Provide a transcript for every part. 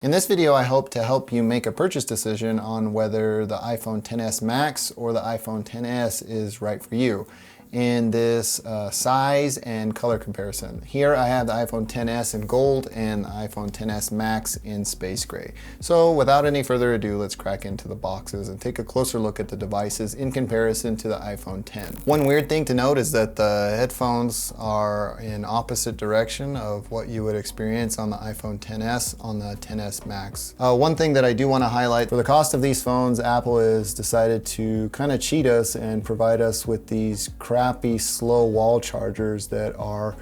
In this video, I hope to help you make a purchase decision on whether the iPhone XS Max or the iPhone XS is right for you in this size and color comparison. Here I have the iPhone XS in gold and the iPhone XS Max in space gray. So without any further ado, let's crack into the boxes and take a closer look at the devices in comparison to the iPhone X. One weird thing to note is that the headphones are in opposite direction of what you would experience on the iPhone XS on the XS Max. One thing that I do want to highlight, for the cost of these phones, Apple has decided to kind of cheat us and provide us with these crappy slow wall chargers that are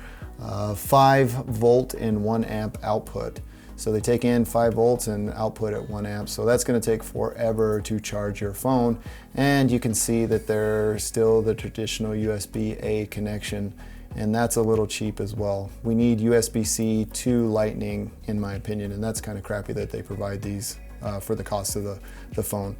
5 volt and 1 amp output. So they take in 5 volts and output at 1 amp. So that's going to take forever to charge your phone. And you can see that they're still the traditional USB-A connection, and that's a little cheap as well. We need USB-C to Lightning, in my opinion, and that's kind of crappy that they provide these for the cost of the phone.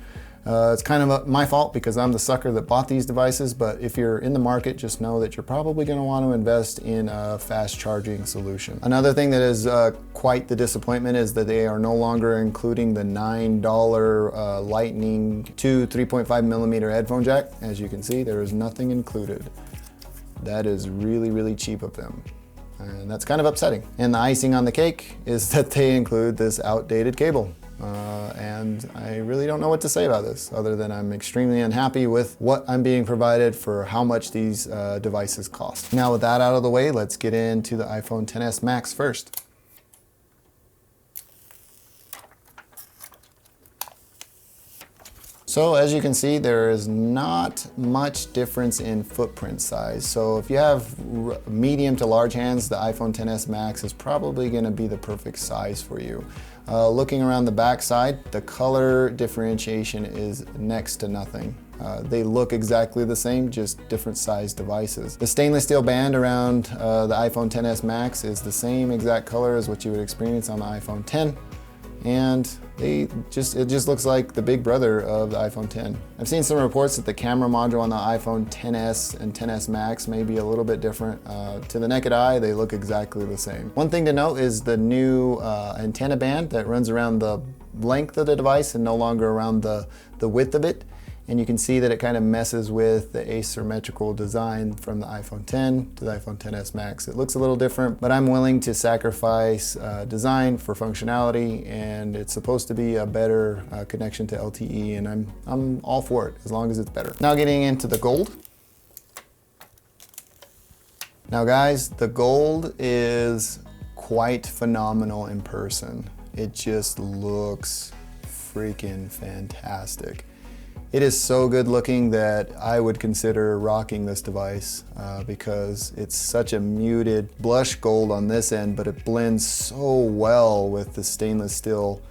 It's kind of my fault because I'm the sucker that bought these devices, but if you're in the market, just know that you're probably going to want to invest in a fast charging solution. Another thing that is quite the disappointment is that they are no longer including the $9 Lightning to 3.5 millimeter headphone jack. As you can see, there is nothing included. That is really, really cheap of them. And that's kind of upsetting. And the icing on the cake is that they include this outdated cable. And I really don't know what to say about this other than I'm extremely unhappy with what I'm being provided for how much these devices cost. Now with that out of the way, let's get into the iPhone XS Max first. So as you can see, there is not much difference in footprint size. So if you have medium to large hands, the iPhone XS Max is probably going to be the perfect size for you. Looking around the back side, the color differentiation is next to nothing. They look exactly the same, just different size devices. The stainless steel band around the iPhone XS Max is the same exact color as what you would experience on the iPhone X. And it just looks like the big brother of the iPhone X. I've seen some reports that the camera module on the iPhone XS and XS Max may be a little bit different. To the naked eye, they look exactly the same. One thing to note is the new antenna band that runs around the length of the device and no longer around the width of it. And you can see that it kind of messes with the asymmetrical design from the iPhone X to the iPhone XS Max. It looks a little different, but I'm willing to sacrifice design for functionality, and it's supposed to be a better connection to LTE, and I'm all for it as long as it's better. Now getting into the gold. Now guys, the gold is quite phenomenal in person. It just looks freaking fantastic. It is so good looking that I would consider rocking this device because it's such a muted blush gold on this end, but it blends so well with the stainless steel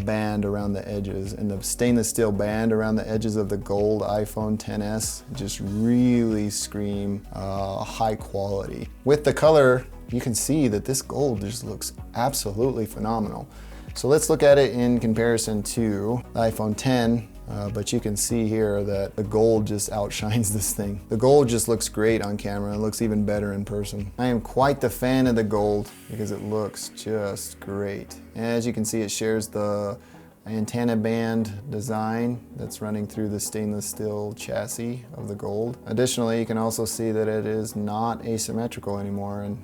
band around the edges. And the stainless steel band around the edges of the gold iPhone XS just really scream high quality. With the color, you can see that this gold just looks absolutely phenomenal. So let's look at it in comparison to the iPhone X. But you can see here that the gold just outshines this thing. The gold just looks great on camera and looks even better in person. I am quite the fan of the gold because it looks just great. As you can see, it shares the antenna band design that's running through the stainless steel chassis of the gold. Additionally, you can also see that it is not asymmetrical anymore, and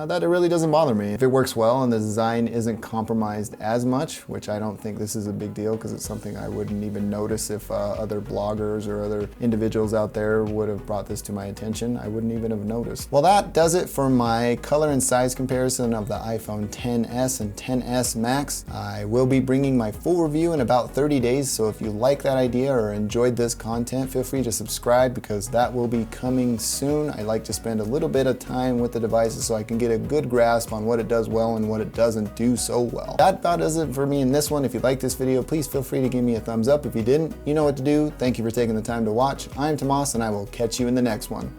that it really doesn't bother me. If it works well and the design isn't compromised as much, which I don't think this is a big deal because it's something I wouldn't even notice if other bloggers or other individuals out there would have brought this to my attention, I wouldn't even have noticed. Well, that does it for my color and size comparison of the iPhone XS and XS Max. I will be bringing my full review in about 30 days, so if you like that idea or enjoyed this content, feel free to subscribe because that will be coming soon. I like to spend a little bit of time with the devices so I can get a good grasp on what it does well and what it doesn't do so well. That about does it for me in this one. If you liked this video, please feel free to give me a thumbs up. If you didn't, you know what to do. Thank you for taking the time to watch. I'm Tomas, and I will catch you in the next one.